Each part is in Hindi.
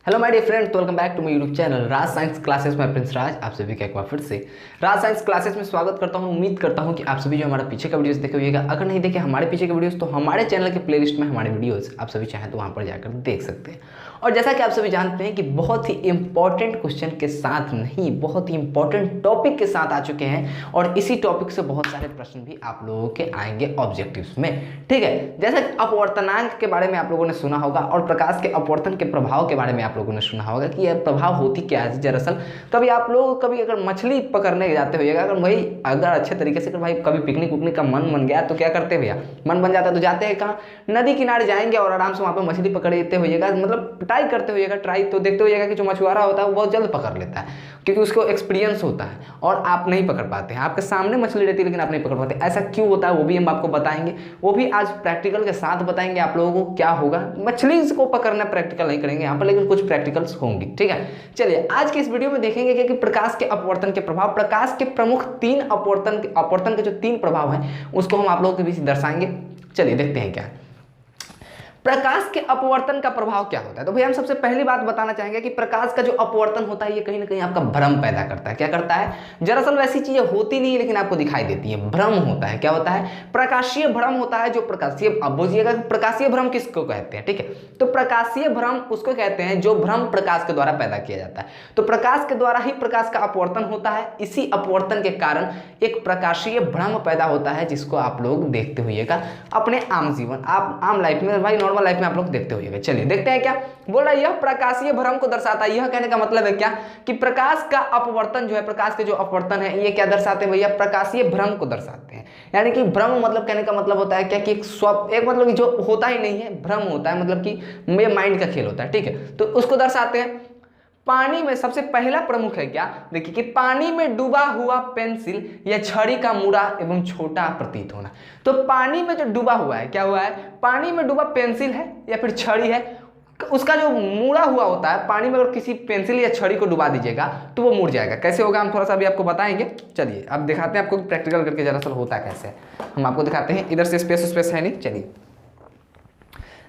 Hello my dear friend, welcome back to my YouTube channel Raj science classes में प्रिंस राज। आप सभी का एक बार फिर से राज साइंस क्लासेस में स्वागत करता हूं। उम्मीद करता हूं कि आप सभी जो हमारा पीछे का वीडियोस देखे होइएगा। अगर नहीं देखे हमारे पीछे के वीडियोस तो हमारे चैनल के प्लेलिस्ट में हमारे वीडियोस आप सभी चाहें तो वहां पर जाकर देख सकते हैं। और जैसा कि आप सभी जानते हैं कि बहुत ही इंपॉर्टेंट क्वेश्चन के साथ नहीं, बहुत ही इंपॉर्टेंट टॉपिक के साथ आ चुके हैं और इसी टॉपिक से बहुत सारे प्रश्न भी आप लोगों के आएंगे ऑब्जेक्टिव्स में। ठीक है, जैसा कि अपवर्तनांक के बारे में आप लोगों ने सुना होगा और प्रकाश के अपवर्तन के प्रभाव के बारे में आप लोगों ने सुना होगा कि यह प्रभाव होती क्या है। दरअसल कभी आप लोग अगर मछली पकड़ने जाते होइएगा, अगर अच्छे तरीके से भाई कभी पिकनिक उकनिक का मन बन गया तो क्या करते हैं भैया, मन बन जाता है तो जाते हैं कहाँ, नदी किनारे जाएंगे और आराम से वहाँ पर मछली पकड़ लेते होइएगा। मतलब ट्राई करते होइएगा, ट्राई तो देखते होइएगा कि जो मछुआरा होता है वो बहुत जल्द पकड़ लेता है क्योंकि उसको एक्सपीरियंस होता है और आप नहीं पकड़ पाते हैं। आपके सामने मछली रहती है लेकिन आप नहीं पकड़ पाते। ऐसा क्यों होता है वो भी हम आपको बताएंगे, वो भी आज प्रैक्टिकल के साथ बताएंगे आप लोगों को क्या होगा। मछली को पकड़ना प्रैक्टिकल नहीं करेंगे यहाँ पर, लेकिन कुछ प्रैक्टिकल्स होंगी। ठीक है, चलिए आज के इस वीडियो में देखेंगे कि प्रकाश के अपवर्तन के प्रभाव, प्रकाश के प्रमुख तीन अपवर्तन के जो तीन प्रभाव हैं उसको हम आप लोगों के बीच दर्शाएंगे। चलिए देखते हैं क्या प्रकाश के अपवर्तन का प्रभाव क्या होता है। तो भैया हम सबसे पहली बात बताना चाहेंगे कि प्रकाश का जो अपवर्तन होता है ये कहीं ना कहीं आपका भ्रम पैदा करता है। क्या करता है, दरअसल वैसी चीजें होती नहीं है लेकिन आपको दिखाई देती है, भ्रम होता है। क्या होता है, प्रकाशीय भ्रम होता है। जो प्रकाशीय, अब बुझिएगा प्रकाशीय भ्रम किसको कहते हैं। ठीक है, तो प्रकाशीय भ्रम उसको कहते हैं जो भ्रम प्रकाश के द्वारा पैदा किया जाता है। तो प्रकाश के द्वारा ही प्रकाश का अपवर्तन होता है। इसी अपवर्तन के कारण एक प्रकाशीय भ्रम पैदा होता है जिसको आप लोग देखते होइएगा अपने आम जीवन, आप आम लाइफ में, भाई नॉर्मल लाइफ में आप लोग देखते होइएगा। चलिए देखते हैं क्या बोल रहा है। यह प्रकाशीय भ्रम को दर्शाता है। यह कहने का मतलब है क्या कि प्रकाश का अपवर्तन जो है, प्रकाश के जो अपवर्तन है ये क्या दर्शाते हैं भैया, प्रकाशीय भ्रम को दर्शाते हैं। यानी कि भ्रम मतलब कहने का मतलब होता है क्या कि एक मतलब जो होता ही नहीं है, भ्रम होता है, मतलब कि ये माइंड का खेल होता है। ठीक है, तो उसको दर्शाते हैं। पानी में सबसे पहला प्रमुख है क्या, देखिए कि पानी में डूबा हुआ पेंसिल या छड़ी का मुड़ा एवं छोटा प्रतीत होना। तो पानी में जो डूबा हुआ है, क्या हुआ है, पानी में डूबा पेंसिल है या फिर छड़ी है, उसका जो मुड़ा हुआ होता है, पानी में अगर किसी पेंसिल या छड़ी को डुबा दीजिएगा तो वो मुड़ जाएगा। कैसे होगा हम थोड़ा सा अभी आपको बताएंगे। चलिए अब दिखाते हैं आपको प्रैक्टिकल करके दरअसल होता कैसे, हम आपको दिखाते हैं। इधर से स्पेस है नहीं। चलिए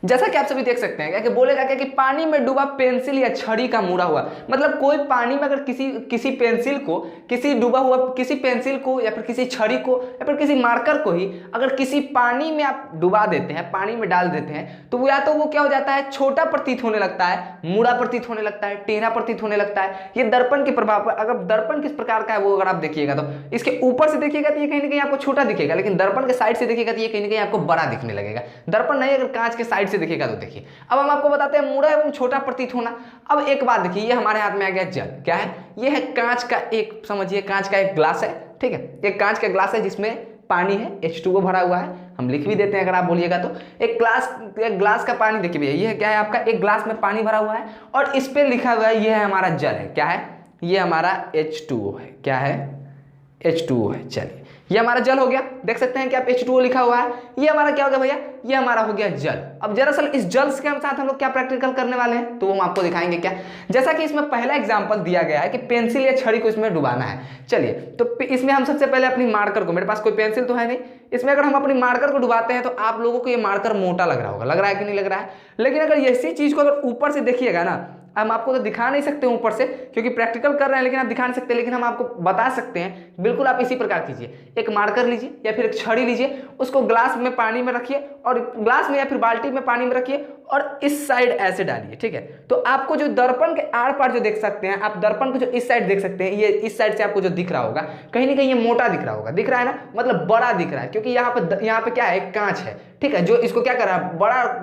जैसा कि आप सभी देख सकते हैं कि बोलेगा क्या कि पानी में डूबा पेंसिल या छड़ी का मुड़ा हुआ, मतलब कोई पानी में अगर किसी पेंसिल को, किसी डूबा हुआ किसी पेंसिल को या फिर किसी छड़ी को या फिर किसी मार्कर को ही अगर किसी पानी में आप डुबा देते हैं, पानी में डाल देते हैं, तो या तो वो क्या हो जाता है, छोटा प्रतीत होने लगता है, मुड़ा प्रतीत होने लगता है, टेढ़ा प्रतीत होने लगता है। ये दर्पण के प्रभाव पर, अगर दर्पण किस प्रकार का है वो अगर आप देखिएगा तो इसके ऊपर से देखिएगा तो ये कहीं ना कहीं आपको छोटा दिखेगा, लेकिन दर्पण के साइड से देखिएगा तो ये कहीं ना कहीं आपको बड़ा दिखने लगेगा। दर्पण नहीं, अगर कांच के साइड से देखिएगा तो देखिए। अब हम आपको बताते हैं मुड़ा एवं छोटा प्रतीत होना। अब एक बात देखिए, ये हमारे हाथ में आ गया जल। क्या है, ये है कांच का एक, समझिए कांच का एक ग्लास है। ठीक है, एक कांच का ग्लास है जिसमें पानी है, H2O भरा हुआ है। हम लिख भी देते हैं अगर आप बोलिएगा तो। एक ग्लास का पानी देखिए भैया, ये क्या है आपका, एक ग्लास में पानी भरा हुआ है और इस पे लिखा हुआ है ये है हमारा जल है। क्या है, ये हमारा H2O है। क्या है, H2O है। चलिए ये हमारा जल हो गया, देख सकते हैं कि आप H2O लिखा हुआ है। ये हमारा क्या हो गया भैया, ये हमारा हो गया जल। अब दरअसल इस जल के साथ हम लोग क्या प्रैक्टिकल करने वाले हैं तो हम आपको दिखाएंगे क्या। जैसा कि इसमें पहला एग्जांपल दिया गया है कि पेंसिल या छड़ी को इसमें डुबाना है। चलिए तो इसमें हम सबसे पहले अपनी मार्कर को, मेरे पास कोई पेंसिल तो है नहीं, इसमें अगर हम अपनी मार्कर को डुबाते हैं तो आप लोगों को ये मार्कर मोटा लग रहा होगा, लग रहा है कि नहीं लग रहा है। लेकिन अगर इसी चीज को अगर ऊपर से देखिएगा ना, हम आपको तो दिखा नहीं सकते ऊपर से क्योंकि प्रैक्टिकल कर रहे हैं, लेकिन आप दिखा नहीं सकते, लेकिन हम आपको बता सकते हैं। बिल्कुल आप इसी प्रकार कीजिए, एक मार्कर लीजिए या फिर एक छड़ी लीजिए, उसको ग्लास में पानी में रखिए और ग्लास में या फिर बाल्टी में पानी में रखिए और इस साइड ऐसे डालिए। ठीक है, तो आपको जो दर्पण के आर पार जो देख सकते हैं, आप दर्पण को जो इस साइड देख सकते हैं, ये इस साइड से आपको जो दिख रहा होगा कहीं ना कहीं ये मोटा दिख रहा होगा, दिख रहा है ना, मतलब बड़ा दिख रहा है क्योंकि यहाँ पे क्या है, कांच है। ठीक है, जो इसको क्या कर रहा है,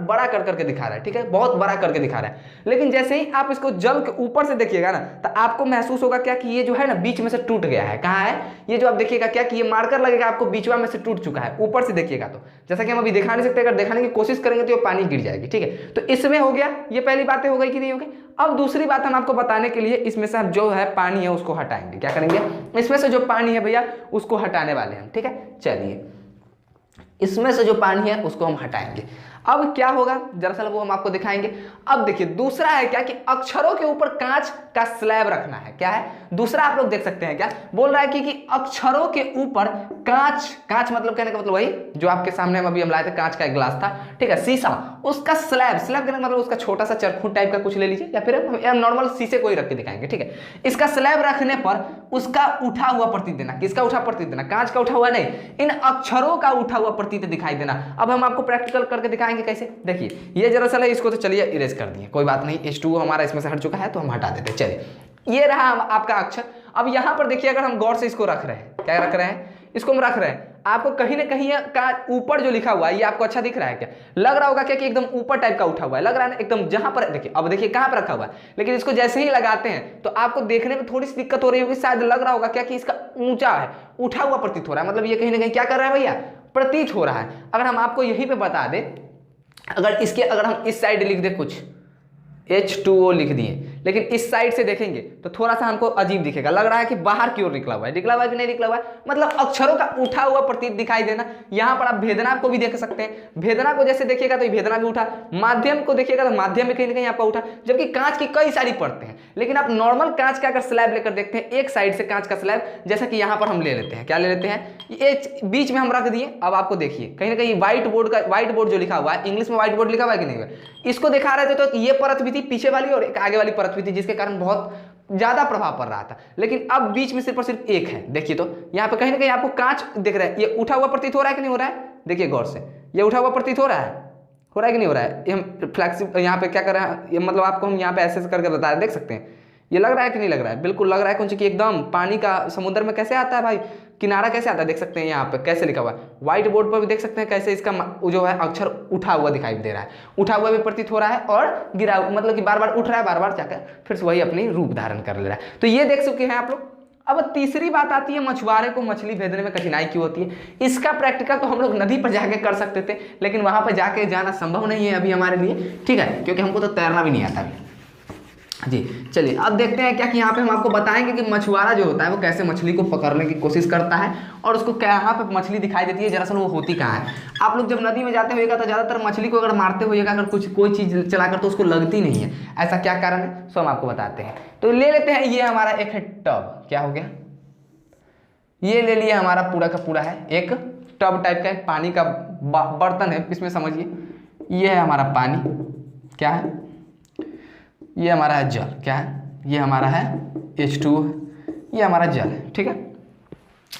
बड़ा कर करके दिखा रहा है। ठीक है, बहुत बड़ा करके दिखा रहा है। लेकिन जैसे ही आप इसको जल के ऊपर से देखिएगा ना तो आपको महसूस होगा क्या कि ये जो है ना बीच में से टूट गया है। कहाँ है, ये जो आप देखिएगा क्या कि ये मार्कर लगेगा आपको बीचवा में से टूट चुका है, ऊपर से देखिएगा तो। जैसा कि हम अभी दिखा नहीं सकते, अगर दिखाने की कोशिश करेंगे तो ये पानी गिर जाएगी। ठीक है, तो इसमें हो गया, ये पहली बातें हो गई कि नहीं हो गई। अब दूसरी बात हम आपको बताने के लिए इसमें से हम जो है पानी है उसको हटाएंगे। क्या करेंगे, इसमें से जो पानी है भैया उसको हटाने वाले हैं। ठीक है, चलिए इसमें से जो पानी है उसको हम हटाएंगे। अब क्या होगा दरअसल वो हम आपको दिखाएंगे। अब देखिए दूसरा है क्या कि अक्षरों के ऊपर कांच का स्लैब रखना है। क्या है दूसरा, आप लोग देख सकते हैं क्या बोल रहा है कि अक्षरों के ऊपर कांच, कांच मतलब कहने का मतलब वही जो आपके सामने हम लाए थे, कांच का एक ग्लास था, ठीक है, शीशा, उसका स्लैब, स्लैब कहने का मतलब उसका छोटा सा चरखूट टाइप का कुछ ले लीजिए, या फिर हम नॉर्मल शीशे को ही रख के दिखाएंगे, ठीक है। इसका स्लैब रखने पर उसका उठा हुआ प्रतीत देना। किसका उठा प्रतीत देना? कांच का उठा हुआ नहीं, इन अक्षरों का उठा हुआ प्रतीत दिखाई देना। अब हम आपको प्रैक्टिकल करके दिखाएंगे कैसे। देखिए ये दरअसल है, इसको तो चलिए इरेज कर दिए, कोई बात नहीं, H2O हमारा इसमें से हट चुका है तो हम हटा देते हैं। चलिए ये रहा आपका अक्षर। अब यहां पर देखिए अगर हम गौर से इसको रख रहे हैं, क्या रख रहे हैं, इसको हम रख रहे हैं, आपको कहीं ना कहीं का ऊपर जो लिखा हुआ है ये आपको अच्छा दिख रहा है क्या? लग रहा होगा क्या कि एकदम ऊपर टाइप का उठा हुआ है, लग रहा है ना एकदम जहां पर, देखिए अब देखिए कहां पर रखा हुआ है, लेकिन इसको जैसे ही लगाते हैं तो आपको देखने में थोड़ी सी दिक्कत हो रही होगी, शायद लग रहा होगा क्या कि इसका ऊंचा है, उठा हुआ प्रतीत हो रहा है, मतलब ये कहीं ना कहीं क्या कर रहा है भैया, प्रतीत हो रहा है। अगर हम आपको यहीं पे बता दें, अगर हम इस साइड लिख दें कुछ H2O लिख दिए, लेकिन इस साइड से देखेंगे तो थोड़ा सा हमको अजीब दिखेगा, लग रहा है कि बाहर की ओर निकला हुआ है, निकला हुआ है कि नहीं निकला हुआ है, मतलब अक्षरों का उठा हुआ प्रतीत दिखाई देना। यहां पर आप भेदना को भी देख सकते हैं, भेदना को जैसे देखिएगा तो भेदना भी उठा, माध्यम को देखिएगा तो माध्यम में कहीं ना कहीं आपका उठा, जबकि कांच की कई सारी परतें हैं। लेकिन आप नॉर्मल कांच का अगर स्लैब लेकर देखते हैं, एक साइड से कांच का स्लैब, जैसा कि यहां पर हम ले लेते हैं, क्या ले लेते हैं, ये बीच में हम रख दिए। अब आपको देखिए कहीं ना कहीं व्हाइट बोर्ड जो लिखा हुआ है, इंग्लिश में व्हाइट बोर्ड लिखा हुआ है कि नहीं, इसको दिखा रहे थे तो ये परत भी थी पीछे वाली और एक आगे वाली परत भी थी, जिसके कारण बहुत ज्यादा प्रभाव पड़ रहा था। लेकिन अब बीच में सिर्फ और सिर्फ एक है। देखिए तो यहाँ पे कहीं ना कहीं आपको कांच दिख रहा है, ये उठा हुआ प्रतीत हो रहा है कि नहीं हो रहा है, देखिए गौर से, ये उठा हुआ प्रतीत हो रहा है कि नहीं हो रहा है। ये हम फ्लैक्सिबल यहाँ पे क्या कर रहे हैं, ये मतलब आपको हम यहाँ पे ऐसे करके बता रहे, देख सकते हैं, ये लग रहा है कि नहीं लग रहा है, बिल्कुल लग रहा है, क्योंकि एकदम पानी का समुद्र में कैसे आता है भाई, किनारा कैसे आता है, देख सकते हैं यहाँ पे कैसे लिखा हुआ है, व्हाइट बोर्ड पर भी देख सकते हैं कैसे इसका जो है अक्षर उठा हुआ दिखाई दे रहा है, उठा हुआ भी प्रतीत हो रहा है और गिरा, मतलब कि बार बार उठ रहा है, बार बार जाकर फिर से वही अपनी रूप धारण कर ले रहा है। तो ये देख चुके हैं आप लोग। अब तीसरी बात आती है मछुआरे को मछली भेजने में कठिनाई क्यों होती है। इसका प्रैक्टिकल तो हम लोग नदी पर जाके कर सकते थे, लेकिन वहां पर जाके जाना संभव नहीं है अभी हमारे लिए, ठीक है, क्योंकि हमको तो तैरना भी नहीं आता अभी जी। चलिए अब देखते हैं क्या कि यहाँ पे हम आपको बताएंगे कि मछुआरा जो होता है वो कैसे मछली को पकड़ने की कोशिश करता है और उसको कहाँ पे मछली दिखाई देती है, दरअसल वो होती कहाँ है। आप लोग जब नदी में जाते होइएगा तो ज़्यादातर मछली को अगर मारते होइएगा अगर कोई चीज़ चलाकर तो उसको लगती नहीं है, ऐसा क्या कारण है सो हम आपको बताते हैं। तो ले लेते हैं, ये हमारा एक है टब, क्या हो गया, ये ले लिया हमारा पूरा का पूरा है एक टब टाइप का एक पानी का बर्तन है, इसमें समझिए ये है हमारा पानी, क्या है, ये हमारा है जल, क्या है, ये हमारा है H2O, ये हमारा जल है, ठीक है।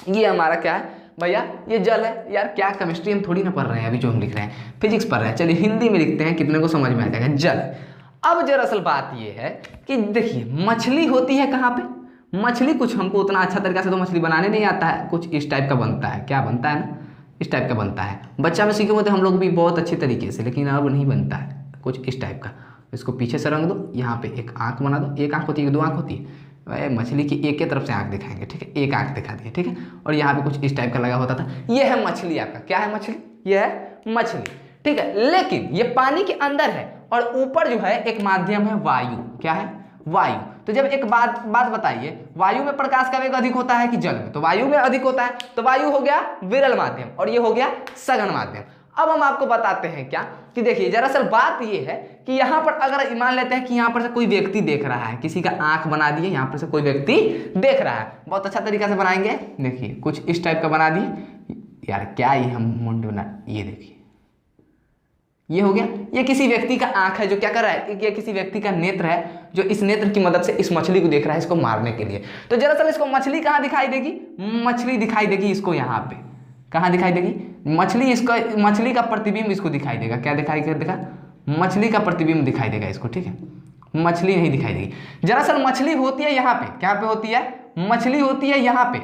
ये हमारा क्या है भैया, ये जल है। यार क्या केमिस्ट्री हम थोड़ी ना पढ़ रहे हैं अभी, जो हम लिख रहे हैं फिजिक्स पढ़ रहे हैं। चलिए हिंदी में लिखते हैं, कितने को समझ में आ जाएगा, जल। अब दरअसल बात ये है कि देखिए मछली होती है कहाँ पे, मछली कुछ हमको उतना अच्छा तरीका से तो मछली बनाने नहीं आता है, कुछ इस टाइप का बनता है, क्या बनता है ना, इस टाइप का बनता है। बच्चा में सीखे होते हम लोग भी बहुत अच्छे तरीके से, लेकिन अब नहीं बनता है, कुछ इस टाइप का। इसको पीछे से रंग दो, यहाँ पे एक आंख बना दो, एक आंख होती है, दो आंख होती है, मछली की एक ही तरफ से आंख दिखाएंगे, ठीक है, एक आंख दिखा दिए, ठीक है। और यहाँ पे कुछ इस टाइप का लगा होता था, ये है मछली आपका, क्या है मछली, ये है मछली, ठीक है। लेकिन ये पानी के अंदर है और ऊपर जो है एक माध्यम है वायु, क्या है, वायु। तो जब एक बात बताइए, वायु में प्रकाश का वेग अधिक होता है कि जल में, तो वायु में अधिक होता है, तो वायु हो गया विरल माध्यम और ये हो गया सघन माध्यम। अब हम आपको बताते हैं क्या कि देखिए दरअसल बात ये है कि यहाँ पर अगर मान लेते हैं कि यहाँ पर से कोई व्यक्ति देख रहा है, किसी का आंख बना दिए, यहाँ पर से कोई व्यक्ति देख रहा है, बहुत अच्छा तरीका से बनाएंगे, देखिए कुछ इस टाइप का बना दिए, यार क्या ये हम मुंड बना, ये देखिए ये हो गया, ये किसी व्यक्ति का आंख है जो क्या कर रहा है, ये किसी व्यक्ति का नेत्र है जो इस नेत्र की मदद से इस मछली को देख रहा है इसको मारने के लिए। तो दरअसल इसको मछली कहाँ दिखाई देगी, मछली दिखाई देगी इसको यहाँ पे, कहाँ दिखाई देगी मछली, इसका मछली का प्रतिबिंब इसको दिखाई देगा, क्या दिखाई देगा, मछली का प्रतिबिंब दिखाई देगा इसको, ठीक है, मछली नहीं दिखाई देगी। दरअसल मछली होती है यहाँ पे, क्या पे होती है, मछली होती है यहाँ पे,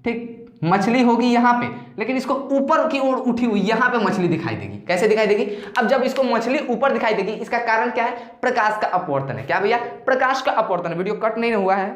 ठीक, मछली होगी यहाँ पे, लेकिन इसको ऊपर की ओर उठी हुई यहाँ पे मछली दिखाई देगी, कैसे दिखाई देगी। अब जब इसको मछली ऊपर दिखाई देगी, इसका कारण क्या है, प्रकाश का अपवर्तन है, क्या भैया, प्रकाश का अपवर्तन। वीडियो कट नहीं हुआ है,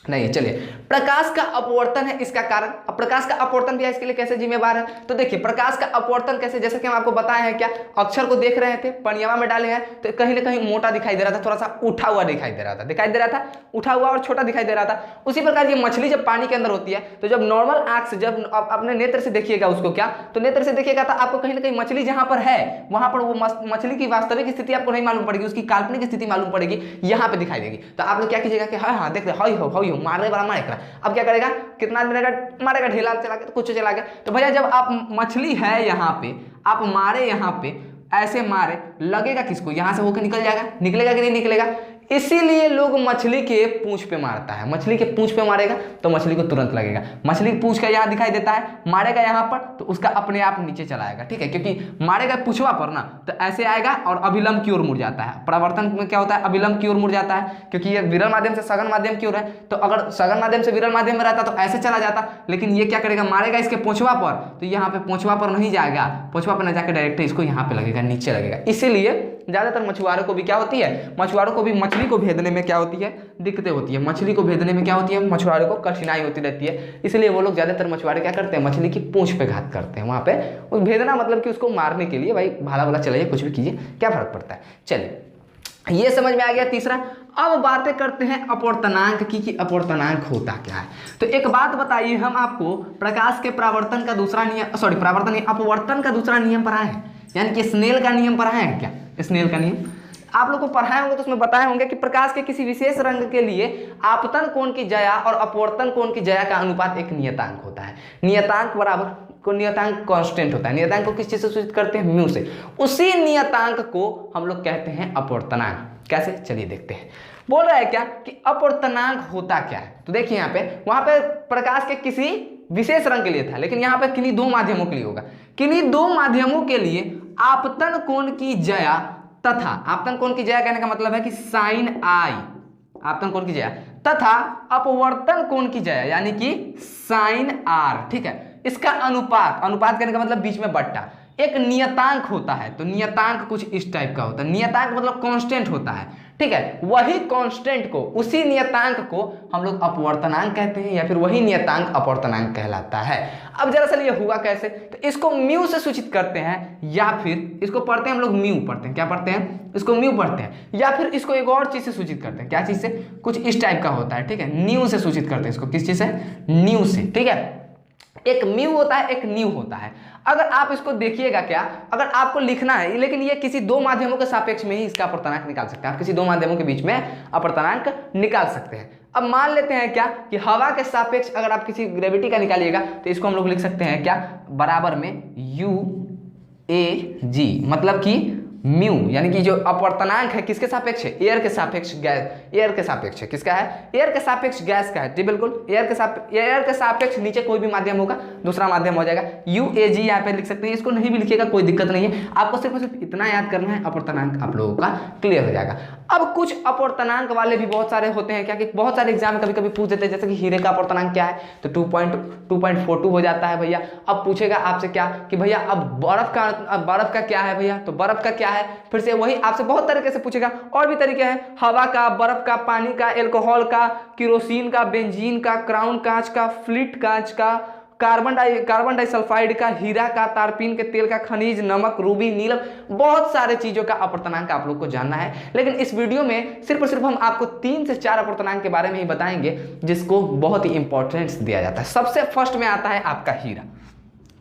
नहीं। चलिए, प्रकाश का अपवर्तन है इसका कारण। अब प्रकाश का अपवर्तन भी इसके लिए कैसे जिम्मेवार है, तो देखिए प्रकाश का अपवर्तन कैसे, जैसे कि हम आपको बताए हैं, क्या अक्षर को देख रहे थे, पनियावा में डाले हैं तो कहीं ना कहीं मोटा दिखाई दे रहा था, थोड़ा सा उठा हुआ दिखाई दे रहा था, उठा हुआ और छोटा दिखाई दे रहा था। उसी प्रकार ये मछली जब पानी के अंदर होती है तो जब नॉर्मल आंख से, जब आप अपने नेत्र से देखिएगा उसको, क्या तो नेत्र से देखिएगा तो आपको कहीं ना कहीं मछली जहां पर है वहां पर वो मछली की वास्तविक स्थिति आपको नहीं मालूम पड़ेगी, उसकी काल्पनिक स्थिति मालूम पड़ेगी, यहाँ पे दिखाई देगी। तो आप लोग क्या कीजिएगा कि हाँ देख रहे हो मारने वाला मारेगा। अब क्या करेगा, कितना आदमी मारेगा, ढेला चला के, तो कुछ चला गया। तो भैया जब आप मछली है यहाँ पे, आप मारे यहाँ पे, ऐसे मारे, लगेगा किसको, यहां से होकर निकल जाएगा, निकलेगा कि नहीं निकलेगा। इसीलिए लोग मछली के पूंछ पे मारता है, मछली के पूंछ पे मारेगा तो मछली को तुरंत लगेगा। मछली की पूंछ का यहाँ दिखाई देता है, मारेगा यहाँ पर तो उसका अपने आप नीचे चला आएगा, ठीक है, क्योंकि मारेगा पूंछवा पर ना, तो ऐसे आएगा और अभिलंब की ओर मुड़ जाता है। परावर्तन में क्या होता है, अभिलंब की ओर मुड़ जाता है, क्योंकि ये विरल माध्यम से सघन माध्यम की ओर है। तो अगर सघन माध्यम से विरल माध्यम में रहता तो ऐसे चला जाता, लेकिन ये क्या करेगा, मारेगा इसके पूंछवा पर, तो यहाँ पे पूंछवा पर नहीं जाएगा, पूंछवा पर न जाकर डायरेक्ट इसको यहाँ पे लगेगा, नीचे लगेगा। इसीलिए ज्यादातर मछुआरों को भी क्या होती है, मछुआरों को भी मछली को भेदने में क्या होती है, दिक्कतें होती है। मछली को भेदने में क्या होती है, मछुआरों को कठिनाई होती रहती है। इसलिए वो लोग ज्यादातर मछुआरे क्या करते हैं, मछली की पूंछ पे घात करते हैं। वहां पे उस भेदना मतलब कि उसको मारने के लिए, भाई भाला वाला चलाइए, कुछ भी कीजिए, क्या फर्क पड़ता है। चलिए, ये समझ में आ गया तीसरा। अब बातें करते हैं अपवर्तनांक की, कि अपवर्तनांक होता क्या है। तो एक बात बताइए, हम आपको प्रकाश के परावर्तन का दूसरा नियम, सॉरी परावर्तन नहीं, अपवर्तन का दूसरा नियम पढ़ाए हैं, यानी कि स्नेल का नियम पढ़ाए हैं क्या, स्नेल का नियम आप लोग को पढ़ाए होंगे, तो उसमें बताए होंगे कि प्रकाश के किसी विशेष रंग के लिए आपतन कोण की ज्या और अपवर्तन कोण की ज्या का अनुपात एक नियतांक होता है। नियतांक बराबर को, नियतांक कांस्टेंट होता है। नियतांक को किस चीज से सूचित करते हैं, म्यू से। उसी नियतांक को हम लोग कहते हैं अपवर्तनांक। कैसे, चलिए देखते हैं। बोल रहा है क्या कि अपवर्तनांक होता क्या है, तो देखिए यहाँ पे, वहां पे प्रकाश के किसी विशेष रंग के लिए था, लेकिन यहाँ पे किन्हीं दो माध्यमों के लिए होगा। किन्हीं दो माध्यमों के लिए आपतन कोण की ज्या तथा, आपतन कोण की ज्या कहने का मतलब है कि साइन आई, आपतन कोण की ज्या, तथा अपवर्तन कोण की ज्या यानी कि साइन आर, ठीक है, इसका अनुपात, अनुपात कहने का मतलब बीच में बट्टा, एक नियतांक होता है। तो नियतांक कुछ इस टाइप का होता है, नियतांक मतलब कांस्टेंट होता है, ठीक है। वही कांस्टेंट को, उसी नियतांक को हम लोग अपवर्तनांक कहते हैं, या फिर वही नियतांक अपवर्तनांक कहलाता है। अब दरअसल ये हुआ कैसे, तो इसको म्यू से सूचित करते हैं, या फिर इसको पढ़ते हैं हम लोग म्यू पढ़ते हैं, क्या पढ़ते हैं, इसको म्यू पढ़ते हैं, या फिर इसको एक और चीज से सूचित करते हैं। क्या चीज से, कुछ इस टाइप का होता है, ठीक है, न्यू से सूचित करते हैं इसको, किस चीज से, न्यू से, ठीक है। एक म्यू होता है, एक न्यू होता है। अगर आप इसको देखिएगा, क्या अगर आपको लिखना है, लेकिन ये किसी दो माध्यमों के सापेक्ष में ही इसका अपवर्तनांक निकाल सकते हैं, आप किसी दो माध्यमों के बीच में अपवर्तनांक निकाल सकते हैं। अब मान लेते हैं क्या कि हवा के सापेक्ष अगर आप किसी ग्रेविटी का निकालिएगा, तो इसको हम लोग लिख सकते हैं क्या, बराबर में यू ए जी, मतलब कि म्यू, यानी कि जो अपवर्तनांक है किसके सापेक्ष है, एयर के सापेक्ष गैस, एयर के सापेक्ष है, किसका है, एयर के सापेक्ष गैस का है, जी बिल्कुल, एयर के सापेक्ष नीचे कोई भी माध्यम होगा, दूसरा माध्यम हो जाएगा, यू ए जी यहाँ पे लिख सकते हैं। इसको नहीं भी लिखिएगा कोई दिक्कत नहीं है, आपको सिर्फ इतना याद करना है, अपवर्तनांक आप लोगों का क्लियर हो जाएगा। अब कुछ अपवर्तनांक वाले भी बहुत सारे होते हैं, क्या कि बहुत सारे एग्जाम कभी कभी पूछ देते हैं, जैसे कि हीरे का अपवर्तनांक क्या है, तो 2.42 हो जाता है भैया। अब पूछेगा आपसे क्या कि भैया अब बर्फ का क्या है भैया, तो बर्फ का क्या है, फिर से वही आपसे बहुत तरीके से पूछेगा, और भी तरीके हैं, हवा का, बर्फ का, पानी का, एल्कोहल का, केरोसिन का, बेंजीन का, क्राउन कांच का, फ्लिट कांच का, कार्बन डाइसल्फाइड का, हीरा का, तारपीन के तेल का, खनिज, नमक, रूबी, नीलम, बहुत सारे चीजों का अपवर्तनांक आप लोग को जानना है। लेकिन इस वीडियो में सिर्फ और सिर्फ हम आपको 3 से 4 अपवर्तनांक के बारे में ही बताएंगे, जिसको बहुत ही इंपॉर्टेंस दिया जाता है। सबसे फर्स्ट में आता है आपका हीरा।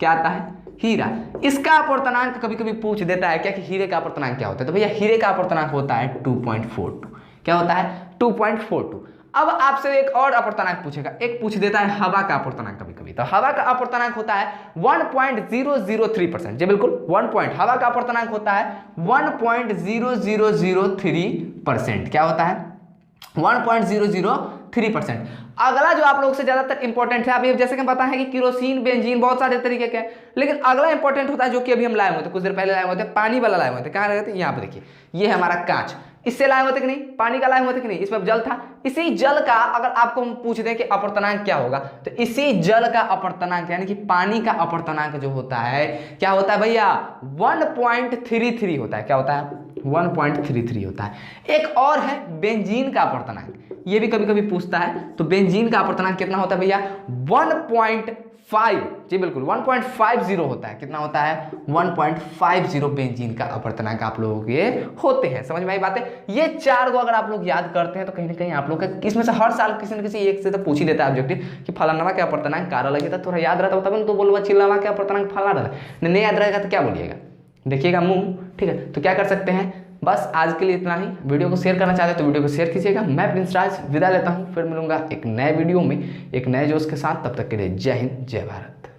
क्या आता है, हीरा। इसका अपवर्तनांक कभी कभी पूछ देता है क्या कि हीरे का अपवर्तनांक क्या होता है, तो भैया हीरे का अपवर्तनांक होता है 2.42। क्या होता है, 2.42। अब आपसे एक और अपवर्तनांक पूछेगा, एक पूछ देता है हवा का अपवर्तनांक कभी कभी, तो हवा का अपवर्तनांक होता है 1.003%, जी बिल्कुल, हवा का अपवर्तनांक होता है 1.0003%। क्या होता है, 1.003%। अगला जो आप लोगों से ज्यादातर इंपॉर्टेंट है, अभी जैसे कि हम पता है कि केरोसिन, बेंजीन, बहुत सारे तरीके के हैं, लेकिन अगला इंपॉर्टेंट होता है जो कि अभी हम लाए हुए थे, कुछ देर पहले लाए हुए थे, पानी वाला लाए हुए थे। कहाँ लाए थे, यहाँ पे देखिए, ये है हमारा कांच, इससे लाए हुए थे कि नहीं, पानी का लाए हुए थे कि नहीं, इसमें जल था। इसी जल का अगर आपको हम पूछ दें कि अपवर्तनांक क्या होगा, तो इसी जल का अपवर्तनांक यानी कि पानी का अपवर्तनांक जो होता है, क्या होता है भैया, 1.33 होता है। क्या होता है, 1.33 होता है। एक और है बेंजीन का अपवर्तनांक। ये भी कभी कभी पूछता है। तो बेंजीन का अपर्तनांक कितना होता है भैया? 1.5। जी बिल्कुल 1.50 होता है। कितना होता है? 1.50 बेंजीन का अपर्तनांक आप लोगों के होते हैं। समझ में आई बातें? ये 4 को अगर आप लोग याद करते हैं तो कहीं ना कहीं आप लोग का इसमें से हर साल किसी न किसी एक से तो पूछ ही देता है ऑब्जेक्टिव कि फलाना के अपर्तनांक कारा लगे था, थोड़ा याद रहता तब तो बोलूँगा चिल्लावा के अपर्तनांक फलाना रहा, नहीं याद रहेगा तो क्या बोलिएगा, देखिएगा मुंह। ठीक है, तो क्या कर सकते हैं, बस आज के लिए इतना ही। वीडियो को शेयर करना चाहते हैं तो वीडियो को शेयर कीजिएगा। मैं प्रिंस राज विदा लेता हूँ, फिर मिलूंगा एक नए वीडियो में एक नए जोश के साथ। तब तक के लिए जय हिंद जय भारत।